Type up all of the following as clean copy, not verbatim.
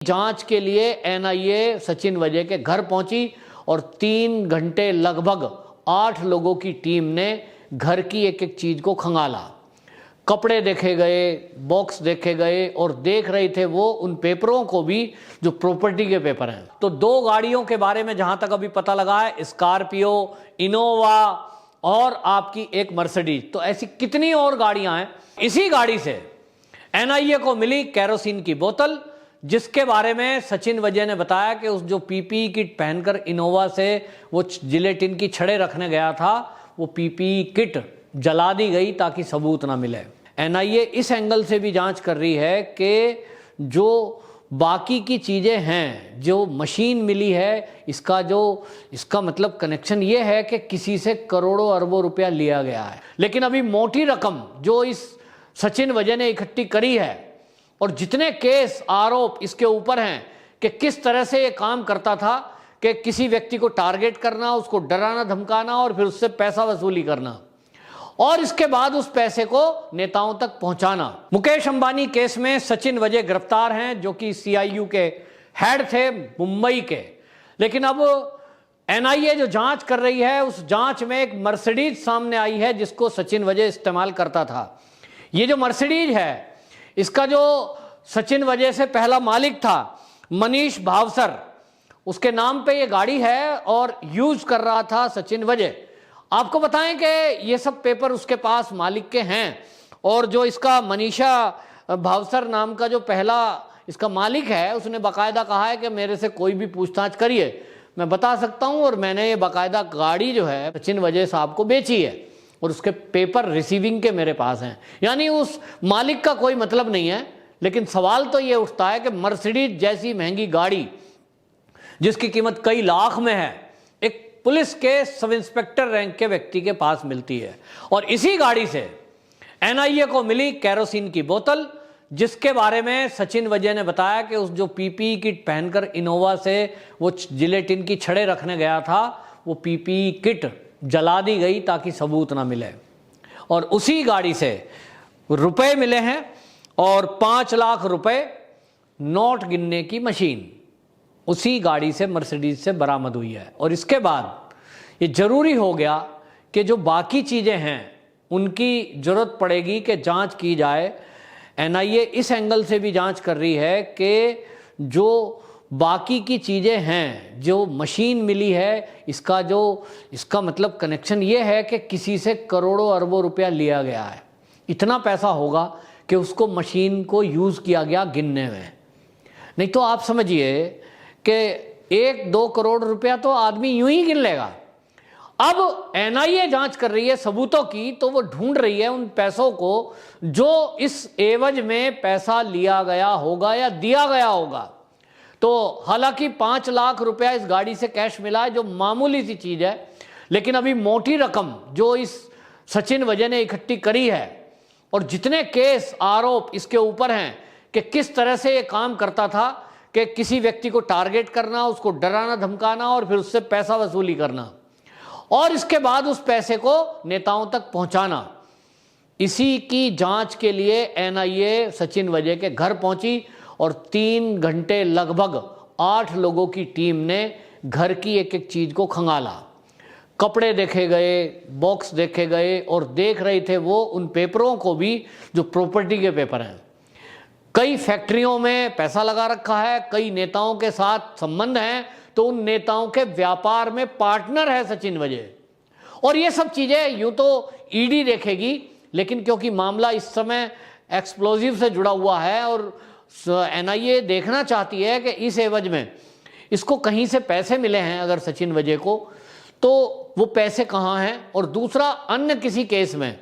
जांच के लिए एनआईए सचिन वजय के घर पहुंची और 3 घंटे लगभग 8 लोगों की टीम ने घर की एक एक चीज को खंगाला। कपड़े देखे गए, बॉक्स देखे गए और देख रहे थे वो उन पेपरों को भी जो प्रॉपर्टी के पेपर हैं। तो 2 गाड़ियों के बारे में जहां तक अभी पता लगा है, स्कॉर्पियो, इनोवा और आपकी एक मर्सिडीज। तो ऐसी कितनी और गाड़ियां हैं। इसी गाड़ी से एनआईए को मिली केरोसिन की बोतल, जिसके बारे में सचिन वजय ने बताया कि उस जो पीपीई किट पहनकर इनोवा से वो जिलेटिन की छड़ें रखने गया था, वो पीपीई किट जला दी गई ताकि सबूत ना मिले। एनआईए इस एंगल से भी जांच कर रही है कि जो बाकी की चीजें हैं, जो मशीन मिली है, इसका मतलब कनेक्शन ये है कि किसी से करोड़ों अरबों रुपया लिया गया है। लेकिन अभी मोटी रकम जो इस सचिन वजय ने इकट्ठी करी है और जितने केस आरोप इसके ऊपर हैं कि किस तरह से ये काम करता था कि किसी व्यक्ति को टारगेट करना, उसको डराना धमकाना और फिर उससे पैसा वसूली करना और इसके बाद उस पैसे को नेताओं तक पहुंचाना। मुकेश अंबानी केस में सचिन वजय गिरफ्तार हैं, जो कि सीआईयू के हेड थे मुंबई के। लेकिन अब एनआईए जो जांच कर रही है, उस जांच में एक मर्सिडीज सामने आई है जिसको सचिन वजय इस्तेमाल करता था। ये जो मर्सिडीज है, इसका जो सचिन वजय से पहला मालिक था मनीष भावसर, उसके नाम पे ये गाड़ी है और यूज कर रहा था सचिन वजय। आपको बताएं कि ये सब पेपर उसके पास मालिक के हैं और जो इसका मनीषा भावसर नाम का जो पहला इसका मालिक है, उसने बाकायदा कहा है कि मेरे से कोई भी पूछताछ करिए, मैं बता सकता हूं और मैंने ये बाकायदा गाड़ी जो है सचिन वजय साहब को बेची है और उसके पेपर रिसीविंग के मेरे पास हैं। यानी उस मालिक का कोई मतलब नहीं है। लेकिन सवाल तो ये उठता है कि मर्सिडीज जैसी महंगी गाड़ी जिसकी कीमत कई लाख में है, एक पुलिस के सब इंस्पेक्टर रैंक के व्यक्ति के पास मिलती है। और इसी गाड़ी से एनआईए को मिली केरोसिन की बोतल, जिसके बारे में सचिन वजय ने बताया कि उस जो पीपीई किट पहनकर इनोवा से वो जिलेटिन की छड़ें रखने गया था, वो पीपीई किट जला दी गई ताकि सबूत ना मिले। और उसी गाड़ी से रुपए मिले हैं और 5 लाख रुपए नोट गिनने की मशीन उसी गाड़ी से मर्सिडीज से बरामद हुई है। और इसके बाद ये जरूरी हो गया कि जो बाकी चीजें हैं उनकी जरूरत पड़ेगी कि जांच की जाए। एनआईए इस एंगल से भी जांच कर रही है कि जो बाकी की चीजें हैं, जो मशीन मिली है, इसका मतलब कनेक्शन ये है कि किसी से करोड़ों अरबों रुपया लिया गया है। इतना पैसा होगा कि उसको मशीन को यूज किया गया गिनने में। नहीं तो आप समझिए कि 1-2 करोड़ रुपया तो आदमी यूं ही गिन लेगा। अब एनआईए जांच कर रही है सबूतों की, तो वो ढूंढ रही है उन पैसों को जो इस एवज में पैसा लिया गया होगा या दिया गया होगा। तो हालांकि 5 लाख रुपया इस गाड़ी से कैश मिला है, जो मामूली सी चीज है, लेकिन अभी मोटी रकम जो इस सचिन वजय ने इकट्ठी करी है और जितने केस आरोप इसके ऊपर हैं कि किस तरह से ये काम करता था कि किसी व्यक्ति को टारगेट करना, उसको डराना धमकाना और फिर उससे पैसा वसूली करना और इसके बाद उस पैसे को नेताओं तक पहुंचाना। इसी की जांच के लिए एनआईए सचिन वजय के घर पहुंची और 3 घंटे लगभग 8 लोगों की टीम ने घर की एक एक चीज को खंगाला। कपड़े देखे गए, बॉक्स देखे गए और देख रहे थे वो उन पेपरों को भी जो प्रॉपर्टी के पेपर हैं। कई फैक्ट्रियों में पैसा लगा रखा है, कई नेताओं के साथ संबंध हैं, तो उन नेताओं के व्यापार में पार्टनर है सचिन वजय। और ये सब चीजें यूं तो ईडी देखेगी, लेकिन क्योंकि मामला इस समय एक्सप्लोजिव से जुड़ा हुआ है और एनआईए देखना चाहती है कि इस एवज में इसको कहीं से पैसे मिले हैं अगर सचिन वजय को, तो वो पैसे कहाँ हैं। और दूसरा, अन्य किसी केस में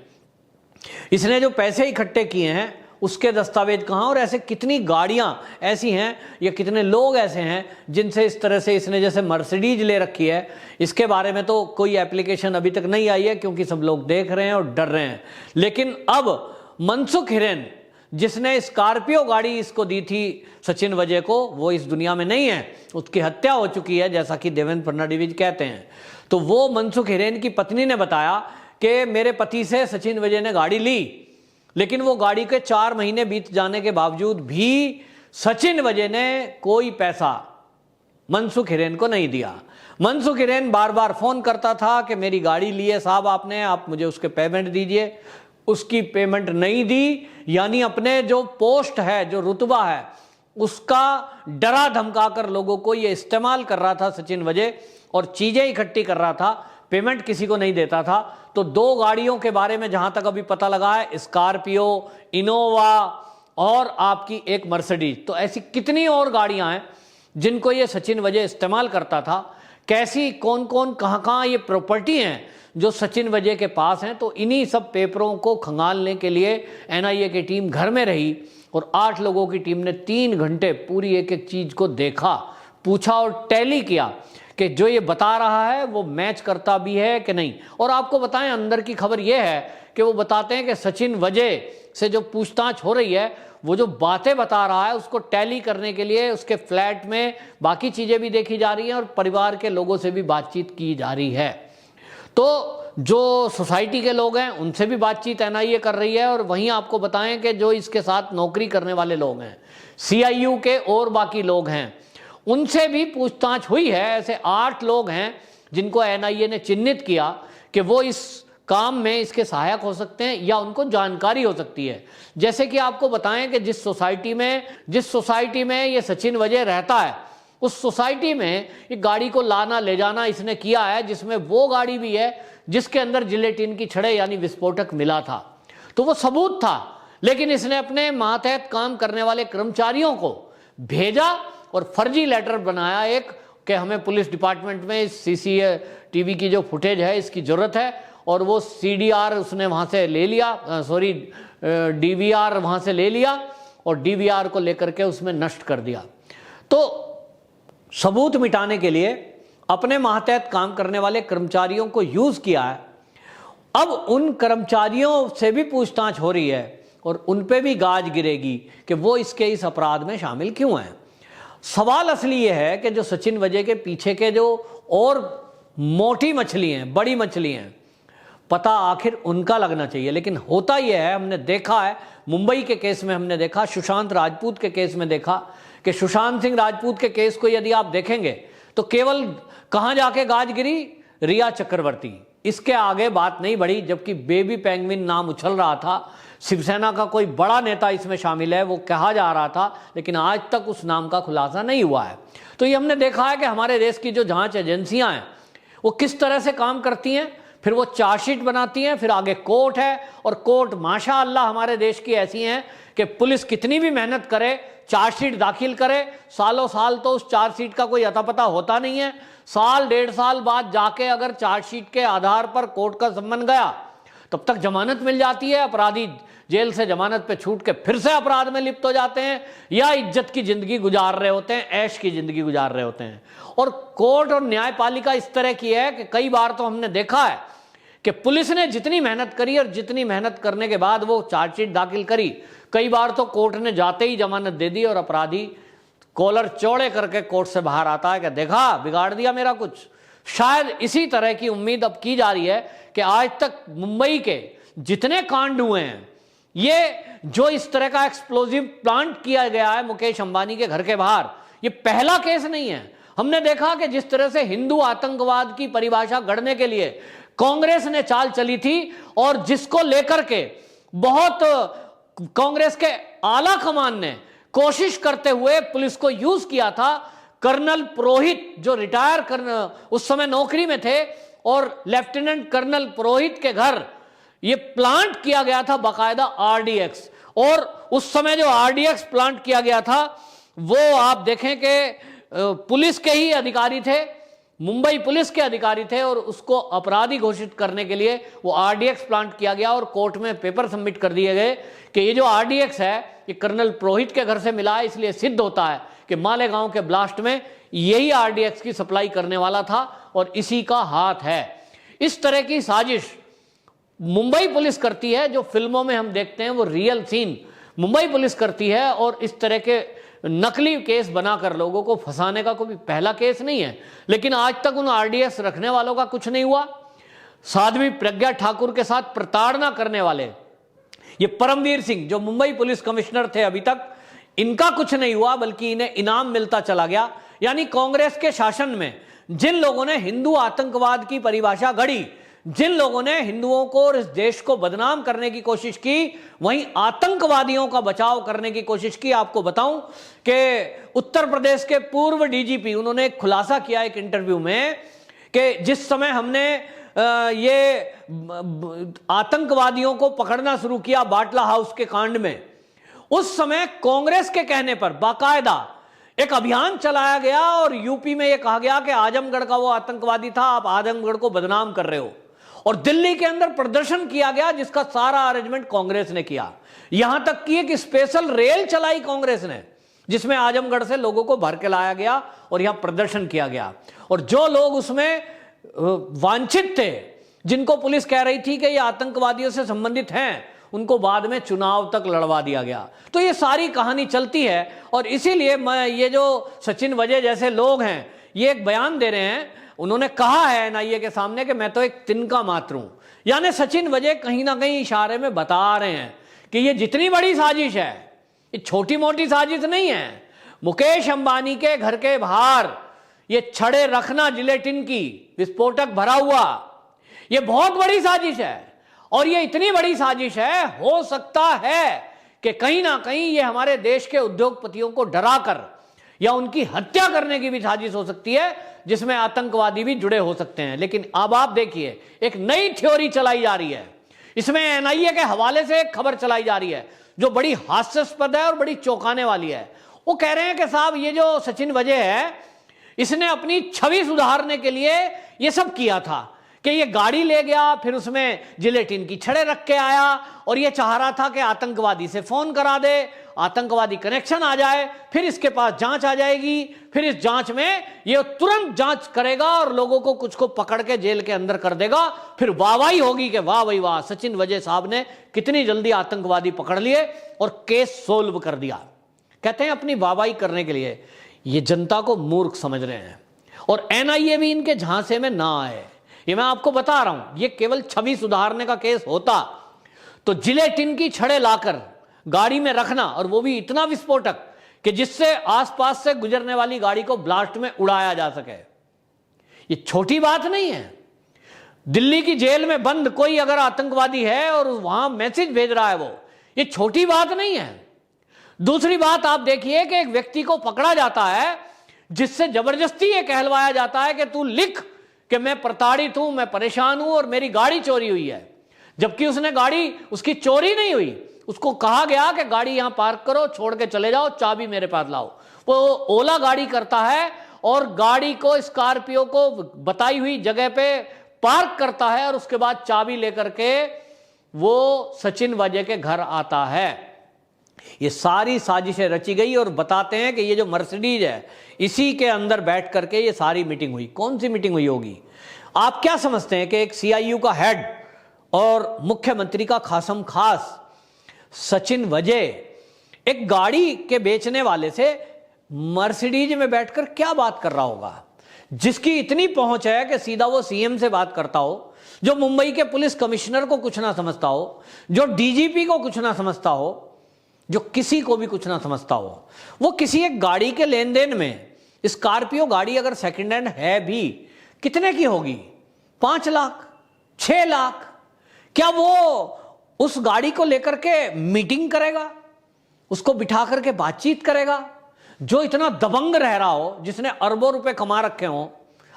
इसने जो पैसे इकट्ठे किए हैं उसके दस्तावेज कहाँ, और ऐसे कितनी गाड़ियां ऐसी हैं या कितने लोग ऐसे हैं जिनसे इस तरह से इसने जैसे मर्सिडीज ले रखी है। इसके बारे में तो कोई एप्लीकेशन अभी तक नहीं आई है क्योंकि सब लोग देख रहे हैं और डर रहे हैं। लेकिन अब मनसुख हिरेन, जिसने स्कॉर्पियो गाड़ी इसको दी थी सचिन वजय को, वो इस दुनिया में नहीं है, उसकी हत्या हो चुकी है जैसा कि देवेंद्र फडणवीस कहते हैं। तो वो मनसुख हिरेन की पत्नी ने बताया कि मेरे पति से सचिन वजय ने गाड़ी ली, लेकिन वो गाड़ी के 4 महीने बीत जाने के बावजूद भी सचिन वजे ने कोई पैसा मनसुख हिरेन को नहीं दिया। मनसुख हिरेन बार बार फोन करता था कि मेरी गाड़ी ली है साहब आपने, आप मुझे उसके पेमेंट दीजिए। उसकी पेमेंट नहीं दी, यानी अपने जो पोस्ट है, जो रुतबा है, उसका डरा धमकाकर लोगों को ये इस्तेमाल कर रहा था सचिन वजे, और चीजें इकट्ठी कर रहा था, पेमेंट किसी को नहीं देता था। तो 2 गाड़ियों के बारे में जहां तक अभी पता लगा है, स्कॉर्पियो, इनोवा और आपकी एक मर्सिडीज, तो ऐसी कितनी और गाड़ियां हैं जिनको ये सचिन वजे इस्तेमाल करता था। कैसी कौन कौन कहां कहां ये प्रॉपर्टी हैं जो सचिन वजे के पास हैं। तो इन्हीं सब पेपरों को खंगालने के लिए एनआईए की टीम घर में रही और 8 लोगों की टीम ने 3 घंटे पूरी एक एक चीज को देखा, पूछा और टैली किया कि जो ये बता रहा है वो मैच करता भी है कि नहीं। और आपको बताएं, अंदर की खबर ये है कि वो बताते हैं कि सचिन वजे से जो पूछताछ हो रही है, वो जो बातें बता रहा है उसको टैली करने के लिए उसके फ्लैट में बाकी चीजें भी देखी जा रही हैं और परिवार के लोगों से भी बातचीत की जा रही है। तो जो सोसाइटी के लोग हैं उनसे भी बातचीत एनआईए कर रही है। और वहीं आपको बताएं कि जो इसके साथ नौकरी करने वाले लोग हैं, सीआईयू के और बाकी लोग हैं, उनसे भी पूछताछ हुई है। ऐसे 8 लोग हैं जिनको एनआईए ने चिन्हित किया कि वो इस काम में इसके सहायक हो सकते हैं या उनको जानकारी हो सकती है। जैसे कि आपको बताएं कि जिस सोसाइटी में ये सचिन वजे रहता है, उस सोसाइटी में ये गाड़ी को लाना ले जाना इसने किया है, जिसमें वो गाड़ी भी है जिसके अंदर जिलेटिन की छड़ें यानी विस्फोटक मिला था। तो वो सबूत था, लेकिन इसने अपने मातहत काम करने वाले कर्मचारियों को भेजा और फर्जी लेटर बनाया एक कि हमें पुलिस डिपार्टमेंट में इस सीसीटीवी की जो फुटेज है इसकी जरूरत है, और वो सीडीआर उसने वहां से ले लिया, डीवीआर वहां से ले लिया और डीवीआर को लेकर के उसमें नष्ट कर दिया। तो सबूत मिटाने के लिए अपने मातहत काम करने वाले कर्मचारियों को यूज किया है। अब उन कर्मचारियों से भी पूछताछ हो रही है और उन पे भी गाज गिरेगी कि वो इस अपराध में शामिल क्यों हैं। सवाल असली ये है कि जो सचिन वजे के पीछे के जो और मोटी मछली हैं, बड़ी मछली हैं, पता आखिर उनका लगना चाहिए। लेकिन होता यह है, हमने देखा है मुंबई के केस में, हमने देखा सुशांत राजपूत के केस में, देखा कि सुशांत सिंह राजपूत के केस को यदि आप देखेंगे तो केवल कहां जाके गाज गिरी, रिया चक्रवर्ती, इसके आगे बात नहीं बढ़ी। जबकि बेबी पेंगुइन नाम उछल रहा था, शिवसेना का कोई बड़ा नेता इसमें शामिल है वो कहा जा रहा था, लेकिन आज तक उस नाम का खुलासा नहीं हुआ है। तो ये हमने देखा है कि हमारे देश की जो जांच एजेंसियां हैं वो किस तरह से काम करती हैं। फिर वो चार्जशीट बनाती हैं, फिर आगे कोर्ट है, और कोर्ट माशाअल्लाह हमारे देश की ऐसी हैं कि पुलिस कितनी भी मेहनत करे, चार्जशीट दाखिल करे, सालों साल तो उस चार्जशीट का कोई अता पता होता नहीं है। साल 1.5 साल बाद जाके अगर चार्जशीट के आधार पर कोर्ट का सम्मन गया तब तक जमानत मिल जाती है, अपराधी जेल से जमानत पे छूट के फिर से अपराध में लिप्त हो जाते हैं या इज्जत की जिंदगी गुजार रहे होते हैं, ऐश की जिंदगी गुजार रहे होते हैं। और कोर्ट और न्यायपालिका इस तरह की है कि कई बार तो हमने देखा है कि पुलिस ने जितनी मेहनत करी और जितनी मेहनत करने के बाद वो चार्जशीट दाखिल करी, कई बार तो कोर्ट ने जाते ही जमानत दे दी और अपराधी कॉलर चौड़े करके कोर्ट से बाहर आता है कि देखा बिगाड़ दिया मेरा कुछ। शायद इसी तरह की उम्मीद अब की जा रही है कि आज तक मुंबई के जितने कांड हुए हैं, ये जो इस तरह का एक्सप्लोजिव प्लांट किया गया है मुकेश अंबानी के घर के बाहर, ये पहला केस नहीं है। हमने देखा कि जिस तरह से हिंदू आतंकवाद की परिभाषा गढ़ने के लिए कांग्रेस ने चाल चली थी और जिसको लेकर के बहुत कांग्रेस के आला कमान ने कोशिश करते हुए पुलिस को यूज किया था, कर्नल पुरोहित जो रिटायर उस समय नौकरी में थे, और लेफ्टिनेंट कर्नल पुरोहित के घर ये प्लांट किया गया था बाकायदा आरडीएक्स। और उस समय जो आरडीएक्स प्लांट किया गया था वो आप देखें कि पुलिस के ही अधिकारी थे, मुंबई पुलिस के अधिकारी थे, और उसको अपराधी घोषित करने के लिए वो आरडीएक्स प्लांट किया गया और कोर्ट में पेपर सबमिट कर दिए गए कि ये जो आरडीएक्स है ये कर्नल पुरोहित के घर से मिला है, इसलिए सिद्ध होता है कि मालेगांव के ब्लास्ट में यही आरडीएक्स की सप्लाई करने वाला था और इसी का हाथ है। इस तरह की साजिश मुंबई पुलिस करती है, जो फिल्मों में हम देखते हैं वो रियल सीन मुंबई पुलिस करती है, और इस तरह के नकली केस बनाकर लोगों को फंसाने का कोई पहला केस नहीं है। लेकिन आज तक उन आरडीएक्स रखने वालों का कुछ नहीं हुआ। साध्वी प्रज्ञा ठाकुर के साथ प्रताड़ना करने वाले ये परमवीर सिंह जो मुंबई पुलिस कमिश्नर थे अभी तक, इनका कुछ नहीं हुआ बल्कि इन्हें इनाम मिलता चला गया। यानी कांग्रेस के शासन में जिन लोगों ने हिंदू आतंकवाद की परिभाषा गढ़ी, जिन लोगों ने हिंदुओं को और इस देश को बदनाम करने की कोशिश की, वहीं आतंकवादियों का बचाव करने की कोशिश की। आपको बताऊं कि उत्तर प्रदेश के पूर्व डीजीपी, उन्होंने एक खुलासा किया एक इंटरव्यू में कि जिस समय हमने ये आतंकवादियों को पकड़ना शुरू किया बाटला हाउस के कांड में, उस समय कांग्रेस के कहने पर बाकायदा एक अभियान चलाया गया और यूपी में यह कहा गया कि आजमगढ़ का वो आतंकवादी था, आप आजमगढ़ को बदनाम कर रहे हो। और दिल्ली के अंदर प्रदर्शन किया गया जिसका सारा अरेंजमेंट कांग्रेस ने किया। यहां तक कि एक स्पेशल रेल चलाई कांग्रेस ने जिसमें आजमगढ़ से लोगों को भर के लाया गया और यहां प्रदर्शन किया गया। और जो लोग उसमें वांछित थे, जिनको पुलिस कह रही थी कि ये आतंकवादियों से संबंधित हैं, उनको बाद में चुनाव तक लड़वा दिया गया। तो ये सारी कहानी चलती है और इसीलिए मैं ये जो सचिन वजय जैसे लोग हैं ये एक बयान दे रहे हैं। उन्होंने कहा है एनआईए के सामने कि मैं तो एक तिनका मात्र हूं। यानी सचिन वजय कहीं ना कहीं इशारे में बता रहे हैं कि ये जितनी बड़ी साजिश है, ये छोटी मोटी साजिश नहीं है। मुकेश अंबानी के घर के बाहर ये छड़े रखना जिलेटिन की विस्फोटक भरा हुआ, ये बहुत बड़ी साजिश है। और ये इतनी बड़ी साजिश है, हो सकता है कि कहीं ना कहीं ये हमारे देश के उद्योगपतियों को डराकर या उनकी हत्या करने की भी साजिश हो सकती है, जिसमें आतंकवादी भी जुड़े हो सकते हैं। लेकिन अब आप देखिए एक नई थ्योरी चलाई जा रही है, इसमें एनआईए के हवाले से एक खबर चलाई जा रही है जो बड़ी हास्यास्पद है और बड़ी चौंकाने वाली है। वो कह रहे हैं कि साहब ये जो सचिन वजय है, इसने अपनी छवि सुधारने के लिए ये सब किया था कि ये गाड़ी ले गया, फिर उसमें जिलेटिन की छड़े रख के आया और ये चाह रहा था कि आतंकवादी से फोन करा दे, आतंकवादी कनेक्शन आ जाए, फिर इसके पास जांच आ जाएगी, फिर इस जांच में ये तुरंत जांच करेगा और लोगों को कुछ को पकड़ के जेल के अंदर कर देगा। फिर वाहवाही होगी कि वाह भाई वाह, सचिन वजय साहब ने कितनी जल्दी आतंकवादी पकड़ लिए और केस सोल्व कर दिया। कहते हैं अपनी वाहवाही करने के लिए ये जनता को मूर्ख समझ रहे हैं और एनआईए भी इनके झांसे में ना आए। ये मैं आपको बता रहा हूं, ये केवल छवि सुधारने का केस होता तो जिलेटिन की छड़े लाकर गाड़ी में रखना, और वो भी इतना विस्फोटक कि जिससे आसपास से गुजरने वाली गाड़ी को ब्लास्ट में उड़ाया जा सके। ये छोटी बात नहीं है। दिल्ली की जेल में बंद कोई अगर आतंकवादी है और वहां मैसेज भेज रहा है, वो ये छोटी बात नहीं है। दूसरी बात आप देखिए कि एक व्यक्ति को पकड़ा जाता है जिससे जबरदस्ती ये कहलवाया जाता है कि तू लिख कि मैं प्रताड़ित हूं, मैं परेशान हूं और मेरी गाड़ी चोरी हुई है, जबकि उसने गाड़ी, उसकी चोरी नहीं हुई। उसको कहा गया कि गाड़ी यहां पार्क करो, छोड़ के चले जाओ, चाबी मेरे पास लाओ। वो ओला गाड़ी करता है और गाड़ी को, स्कॉर्पियो को बताई हुई जगह पे पार्क करता है और उसके बाद चाबी लेकर के वो सचिन वजय के घर आता है। ये सारी साजिशें रची गई और बताते हैं कि ये जो मर्सिडीज है, इसी के अंदर बैठ करके ये सारी मीटिंग हुई। कौन सी मीटिंग हुई होगी? आप क्या समझते हैं कि एक सीआईयू का हेड और मुख्यमंत्री का खासम खास सचिन वजय एक गाड़ी के बेचने वाले से मर्सिडीज में बैठकर क्या बात कर रहा होगा, जिसकी इतनी पहुंच है कि सीधा वो सीएम से बात करता हो, जो मुंबई के पुलिस कमिश्नर को कुछ ना समझता हो, जो डीजीपी को कुछ ना समझता हो, जो किसी को भी कुछ ना समझता हो। वो किसी एक गाड़ी के लेन देन में, स्कॉर्पियो गाड़ी अगर सेकंड हैंड है भी, कितने की होगी? 5 लाख, 6 लाख। क्या वो उस गाड़ी को लेकर के मीटिंग करेगा, उसको बिठा करके बातचीत करेगा? जो इतना दबंग रह रहा हो, जिसने अरबों रुपए कमा रखे हो,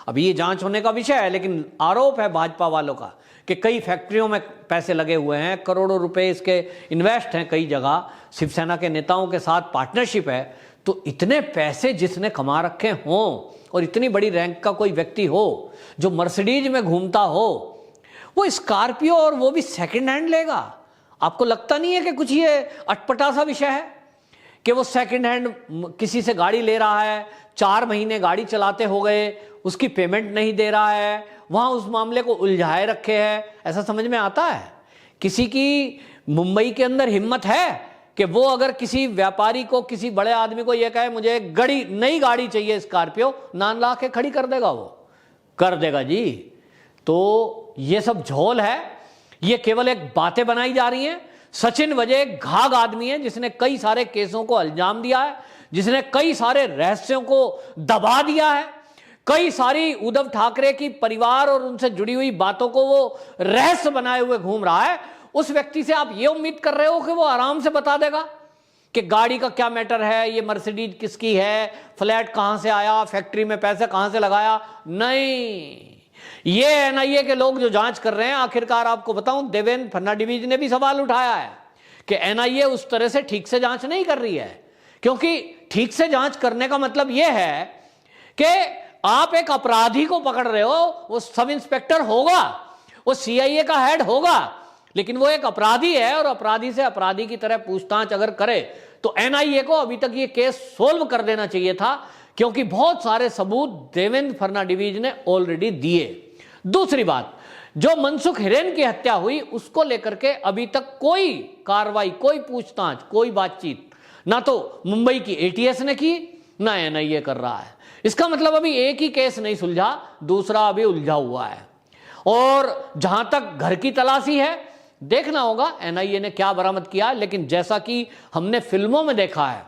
अभी ये जांच होने का विषय है, लेकिन आरोप है भाजपा वालों का कि कई फैक्ट्रियों में पैसे लगे हुए हैं, करोड़ों रुपए इसके इन्वेस्ट हैं कई जगह, शिवसेना के नेताओं के साथ पार्टनरशिप है। तो इतने पैसे जिसने कमा रखे हों और इतनी बड़ी रैंक का कोई व्यक्ति हो जो मर्सिडीज में घूमता हो, वो स्कॉर्पियो और वो भी सेकंड हैंड लेगा? आपको लगता नहीं है कि कुछ ये अटपटा सा विषय है कि वो सेकंड हैंड किसी से गाड़ी ले रहा है, 4 महीने गाड़ी चलाते हो गए, उसकी पेमेंट नहीं दे रहा है, वहां उस मामले को उलझाए रखे है? ऐसा समझ में आता है? किसी की मुंबई के अंदर हिम्मत है कि वो अगर किसी व्यापारी को, किसी बड़े आदमी को यह कहे मुझे एक नई गाड़ी चाहिए स्कॉर्पियो, 9 लाख के खड़ी कर देगा? वो कर देगा जी। तो ये सब झोल है, ये केवल एक बातें बनाई जा रही हैं। सचिन वजह घाघ आदमी है जिसने कई सारे केसों को अंजाम दिया है, जिसने कई सारे रहस्यों को दबा दिया है, कई सारी उद्धव ठाकरे की परिवार और उनसे जुड़ी हुई बातों को वो रहस्य बनाए हुए घूम रहा है। उस व्यक्ति से आप ये उम्मीद कर रहे हो कि वो आराम से बता देगा कि गाड़ी का क्या मैटर है, ये मर्सिडीज किसकी है, फ्लैट कहां से आया, फैक्ट्री में पैसे कहां से लगाया? नहीं, ये एनआईए के लोग जो जांच कर रहे हैं, आखिरकार आपको बताऊं, देवेंद्र फडणवीस ने भी सवाल उठाया है कि एनआईए उस तरह से ठीक से जांच नहीं कर रही है। क्योंकि ठीक से जांच करने का मतलब यह है कि आप एक अपराधी को पकड़ रहे हो, वो सब इंस्पेक्टर होगा, वो सीआईए का हेड होगा, लेकिन वो एक अपराधी है और अपराधी से अपराधी की तरह पूछताछ अगर करे तो एनआईए को अभी तक ये केस सोल्व कर देना चाहिए था, क्योंकि बहुत सारे सबूत देवेंद्र फडणवीस ने ऑलरेडी दिए। दूसरी बात, जो मनसुख हिरेन की हत्या हुई उसको लेकर के अभी तक कोई कार्रवाई, कोई पूछताछ, कोई बातचीत ना तो मुंबई की एटीएस ने की, ना एनआईए कर रहा है। इसका मतलब अभी एक ही केस नहीं सुलझा, दूसरा अभी उलझा हुआ है। और जहां तक घर की तलाशी है, देखना होगा एनआईए ने क्या बरामद किया। लेकिन जैसा कि हमने फिल्मों में देखा है,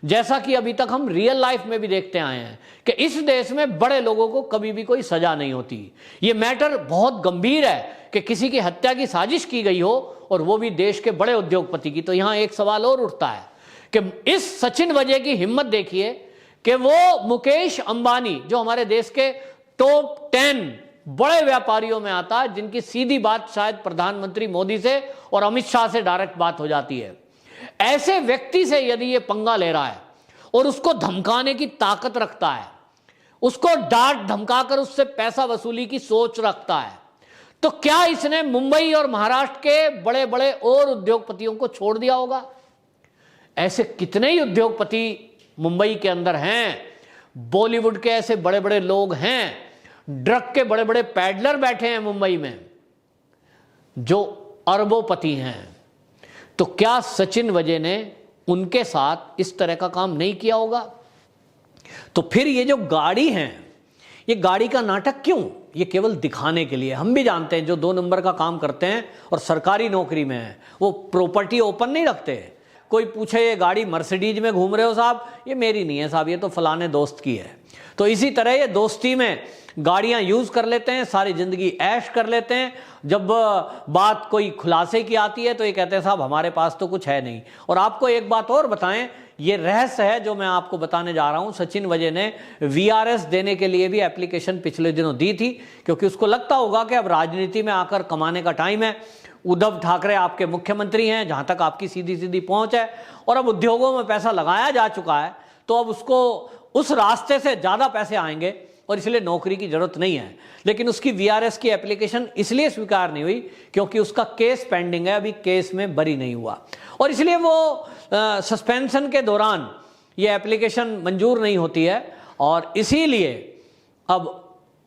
जैसा कि अभी तक हम रियल लाइफ में भी देखते आए हैं कि इस देश में बड़े लोगों को कभी भी कोई सजा नहीं होती। ये मैटर बहुत गंभीर है कि किसी की हत्या की साजिश की गई हो और वो भी देश के बड़े उद्योगपति की। तो यहां एक सवाल और उठता है कि इस सचिन वजह की हिम्मत देखिए कि वो मुकेश अंबानी, जो हमारे देश के टॉप 10 बड़े व्यापारियों में आता है, जिनकी सीधी बात शायद प्रधानमंत्री मोदी से और अमित शाह से डायरेक्ट बात हो जाती है, ऐसे व्यक्ति से यदि ये पंगा ले रहा है और उसको धमकाने की ताकत रखता है, उसको डांट धमकाकर उससे पैसा वसूली की सोच रखता है, तो क्या इसने मुंबई और महाराष्ट्र के बड़े बड़े और उद्योगपतियों को छोड़ दिया होगा? ऐसे कितने ही उद्योगपति मुंबई के अंदर हैं, बॉलीवुड के ऐसे बड़े बड़े लोग हैं, ड्रग के बड़े बड़े पैडलर बैठे हैं मुंबई में जो अरबोपति हैं। तो क्या सचिन वजह ने उनके साथ इस तरह का काम नहीं किया होगा? तो फिर ये जो गाड़ी है, ये गाड़ी का नाटक क्यों? ये केवल दिखाने के लिए। हम भी जानते हैं जो 2 नंबर का काम करते हैं और सरकारी नौकरी में है, वो प्रॉपर्टी ओपन नहीं रखते। कोई पूछे ये गाड़ी मर्सिडीज में घूम रहे हो साहब, ये मेरी नहीं है साहब, ये तो फलाने दोस्त की है। तो इसी तरह ये दोस्ती में गाड़ियां यूज कर लेते हैं, सारी जिंदगी ऐश कर लेते हैं। जब बात कोई खुलासे की आती है तो ये कहते हैं साहब हमारे पास तो कुछ है नहीं। और आपको एक बात और बताएं, ये रहस्य है जो मैं आपको बताने जा रहा हूं। सचिन वजह ने वीआरएस देने के लिए भी एप्लीकेशन पिछले दिनों दी थी, क्योंकि उसको लगता होगा कि अब राजनीति में आकर कमाने का टाइम है। उद्धव ठाकरे आपके मुख्यमंत्री हैं, जहां तक आपकी सीधी सीधी पहुंच है, और अब उद्योगों में पैसा लगाया जा चुका है, तो अब उसको उस रास्ते से ज्यादा पैसे आएंगे और इसलिए नौकरी की जरूरत नहीं है। लेकिन उसकी वीआरएस की एप्लीकेशन इसलिए स्वीकार नहीं हुई क्योंकि उसका केस पेंडिंग है, अभी केस में बरी नहीं हुआ, और इसलिए वो सस्पेंशन के दौरान ये एप्लीकेशन मंजूर नहीं होती है। और इसीलिए अब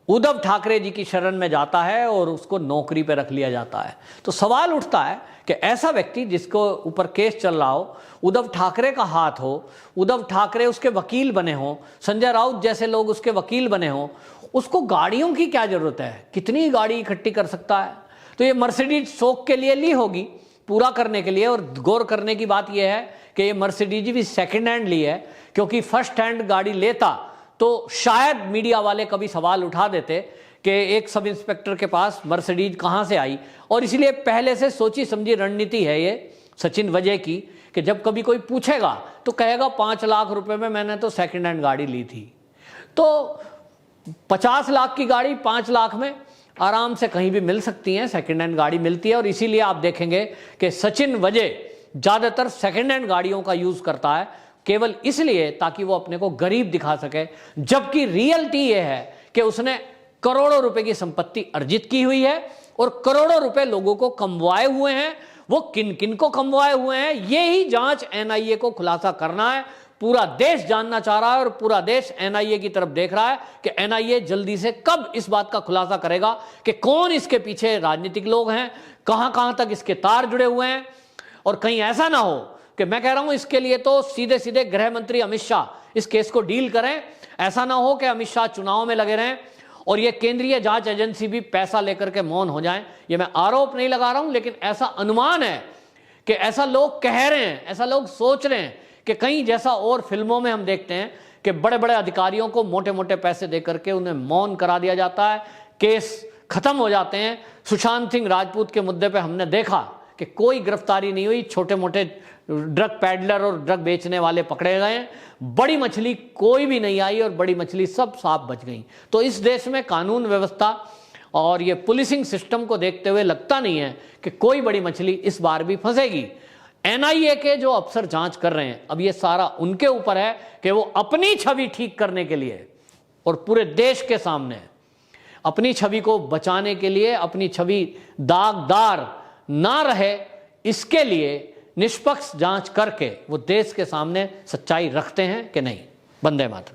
उद्धव ठाकरे जी की शरण में जाता है और उसको नौकरी पर रख लिया जाता है। तो सवाल उठता है कि ऐसा व्यक्ति जिसको ऊपर केस चल रहा हो, उद्धव ठाकरे का हाथ हो, उद्धव ठाकरे उसके वकील बने हो, संजय राउत जैसे लोग उसके वकील बने हो, उसको गाड़ियों की क्या जरूरत है? कितनी गाड़ी इकट्ठी कर सकता है? तो ये मर्सिडीज शौक के लिए ली होगी, पूरा करने के लिए। और गौर करने की बात यह है कि ये मर्सिडीज भी सेकेंड हैंड ली है, क्योंकि फर्स्ट हैंड गाड़ी लेता तो शायद मीडिया वाले कभी सवाल उठा देते कि एक सब इंस्पेक्टर के पास मर्सिडीज कहां से आई। और इसलिए पहले से सोची समझी रणनीति है ये सचिन वजह की कि जब कभी कोई पूछेगा तो कहेगा 5 लाख रुपए में मैंने तो सेकंड हैंड गाड़ी ली थी। तो 50 लाख की गाड़ी 5 लाख में आराम से कहीं भी मिल सकती है, सेकंड हैंड गाड़ी मिलती है। और इसीलिए आप देखेंगे कि सचिन वजह ज्यादातर सेकंड हैंड गाड़ियों का यूज करता है, केवल इसलिए ताकि वो अपने को गरीब दिखा सके। जबकि रियलिटी ये है कि उसने करोड़ों रुपए की संपत्ति अर्जित की हुई है और करोड़ों रुपए लोगों को कमवाए हुए हैं। वो किन किन को कमवाए हुए हैं, यही जांच एनआईए को खुलासा करना है। पूरा देश जानना चाह रहा है और पूरा देश एनआईए की तरफ देख रहा है कि एनआईए जल्दी से कब इस बात का खुलासा करेगा कि कौन इसके पीछे राजनीतिक लोग हैं, कहां कहां तक इसके तार जुड़े हुए हैं। और कहीं ऐसा ना हो कि मैं कह रहा हूं इसके लिए तो सीधे सीधे गृह मंत्री अमित शाह इस केस को डील करें। ऐसा ना हो कि अमित शाह चुनाव में लगे रहें और ये केंद्रीय जांच एजेंसी भी पैसा लेकर के मौन हो जाए। ये मैं आरोप नहीं लगा रहा हूं, लेकिन ऐसा अनुमान है कि ऐसा लोग कह रहे हैं, ऐसा लोग सोच रहे हैं कि कहीं जैसा और फिल्मों में हम देखते हैं कि बड़े बड़े अधिकारियों को मोटे मोटे पैसे दे करके उन्हें मौन करा दिया जाता है, केस खत्म हो जाते हैं। सुशांत सिंह राजपूत के मुद्दे पे हमने देखा कि कोई गिरफ्तारी नहीं हुई, छोटे मोटे ड्रग पैडलर और ड्रग बेचने वाले पकड़े गए, बड़ी मछली कोई भी नहीं आई और बड़ी मछली सब सांप बच गई। तो इस देश में कानून व्यवस्था और ये पुलिसिंग सिस्टम को देखते हुए लगता नहीं है कि कोई बड़ी मछली इस बार भी फंसेगी। एनआईए के जो अफसर जांच कर रहे हैं, अब ये सारा उनके ऊपर है कि वो अपनी छवि ठीक करने के लिए और पूरे देश के सामने अपनी छवि को बचाने के लिए, अपनी छवि दागदार ना रहे, इसके लिए निष्पक्ष जांच करके वो देश के सामने सच्चाई रखते हैं कि नहीं। वंदे मातरम।